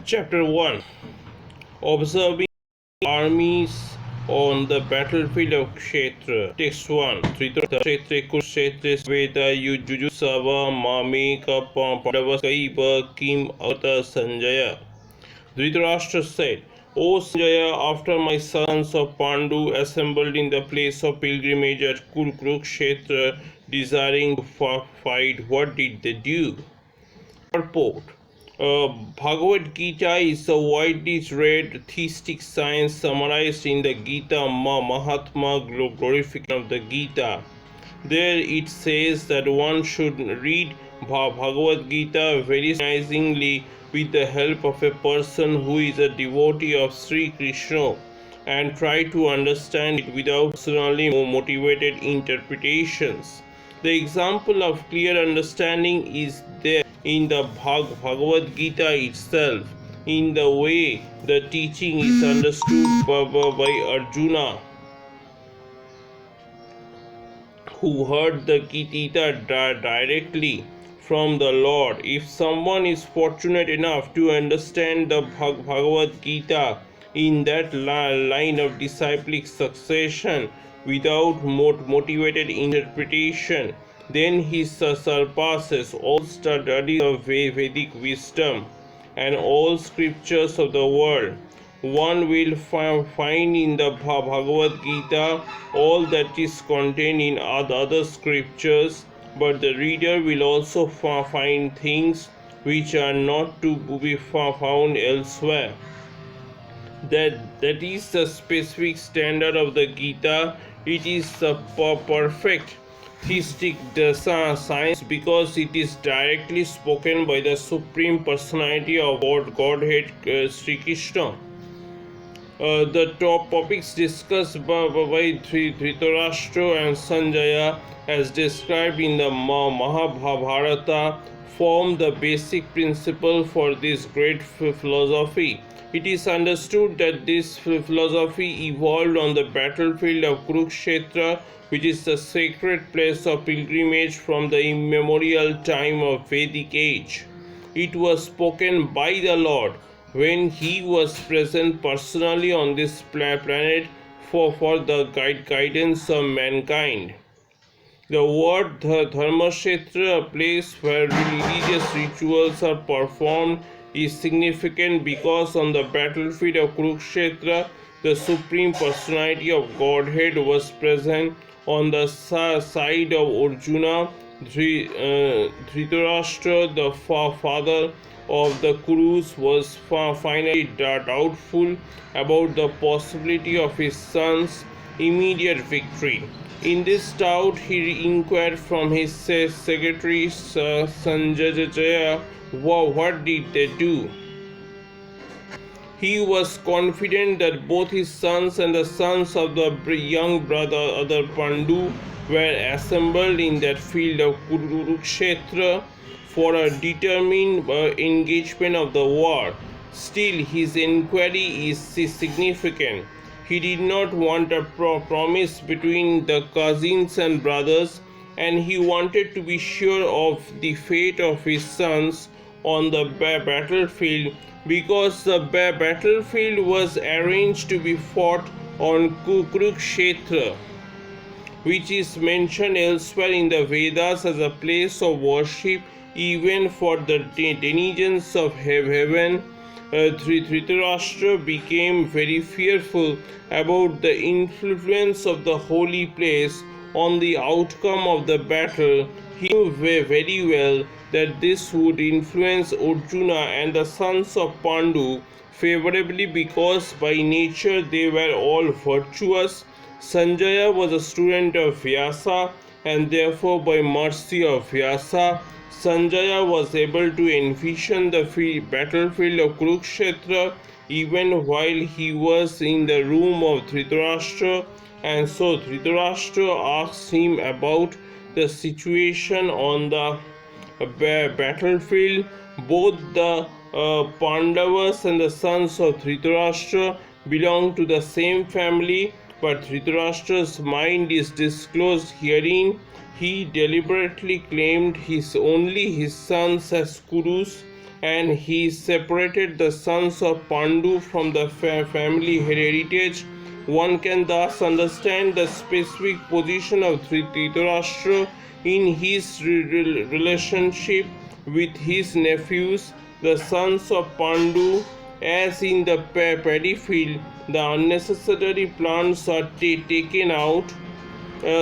Chapter 1. Observing armies on the battlefield of Kshetra. Text 1. Tritra Kshetre Kurshetre Veda Yujujusava Mameka Pandavaskaiva Kim Ata Sanjaya. Dhritarashtra said, O Sanjaya, after my sons of Pandu assembled in the place of pilgrimage at Kurukshetra, desiring to fight, what did they do? Purport. Bhagavad Gita is a widely read theistic science summarized in the Gita Mahatma glorification of the Gita. There it says that one should read Bhagavad Gita very scrutinizingly with the help of a person who is a devotee of Sri Krishna and try to understand it without personally motivated interpretations. The example of clear understanding is there in the Bhagavad Gita itself, in the way the teaching is understood by Arjuna, who heard the Gita directly from the Lord. If someone is fortunate enough to understand the Bhagavad Gita in that line of disciplic succession without motivated interpretation, then he surpasses all studies of Vedic wisdom and all scriptures of the world. One will find in the Bhagavad Gita all that is contained in other scriptures, but the reader will also find things which are not to be found elsewhere. That is the specific standard of the Gita. It is the perfect theistic science because it is directly spoken by the Supreme Personality of Godhead, Sri Krishna. The top topics discussed by Dhritarashtra and Sanjaya, as described in the Mahabharata, form the basic principle for this great philosophy. It is understood that this philosophy evolved on the battlefield of Kurukshetra, which is the sacred place of pilgrimage from the immemorial time of Vedic age. It was spoken by the Lord when he was present personally on this planet for the guidance of mankind. The word Dharmakshetra, a place where religious rituals are performed, is significant because on the battlefield of Kurukshetra, the Supreme Personality of Godhead was present. On the side of Arjuna, Dhritarashtra, the father of the Kurus, was finally doubtful about the possibility of his son's immediate victory. In this doubt, he inquired from his secretary Sanjaya, what did they do? He was confident that both his sons and the sons of the young brother Pandu were assembled in that field of Kurukshetra for a determined engagement of the war. Still, his inquiry is significant. He did not want a promise between the cousins and brothers, and he wanted to be sure of the fate of his sons on the battlefield, because the battlefield was arranged to be fought on Kurukshetra, which is mentioned elsewhere in the Vedas as a place of worship even for the denizens of heaven. Dhritarashtra became very fearful about the influence of the holy place on the outcome of the battle. He knew very well that this would influence Arjuna and the sons of Pandu favorably because by nature they were all virtuous. Sanjaya was a student of Vyasa, and therefore by mercy of Vyasa, Sanjaya was able to envision the battlefield of Kurukshetra even while he was in the room of Dhritarashtra, and so Dhritarashtra asked him about the situation on the battlefield. Both the Pandavas and the sons of Dhritarashtra belong to the same family, but Dhritarashtra's mind is disclosed herein. He deliberately claimed only his sons as Kurus, and he separated the sons of Pandu from the family heritage. One can thus understand the specific position of Dhritarashtra in his relationship with his nephews, the sons of Pandu. As in the paddy field, the unnecessary plants are taken out.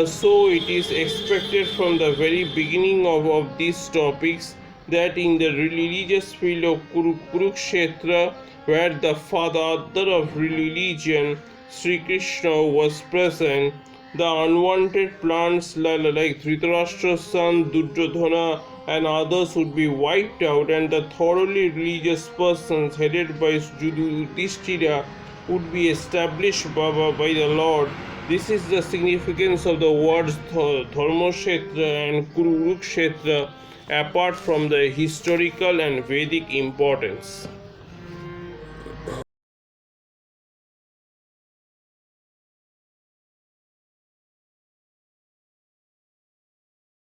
So it is expected from the very beginning of these topics that in the religious field of Kurukshetra, where the father of religion, Sri Krishna, was present, the unwanted plants like Dhritarashtra's son Duryodhana and others would be wiped out, and the thoroughly religious persons headed by Yudhishthira would be established by the Lord. This is the significance of the words Dharmashetra and Kurukshetra apart from the historical and Vedic importance.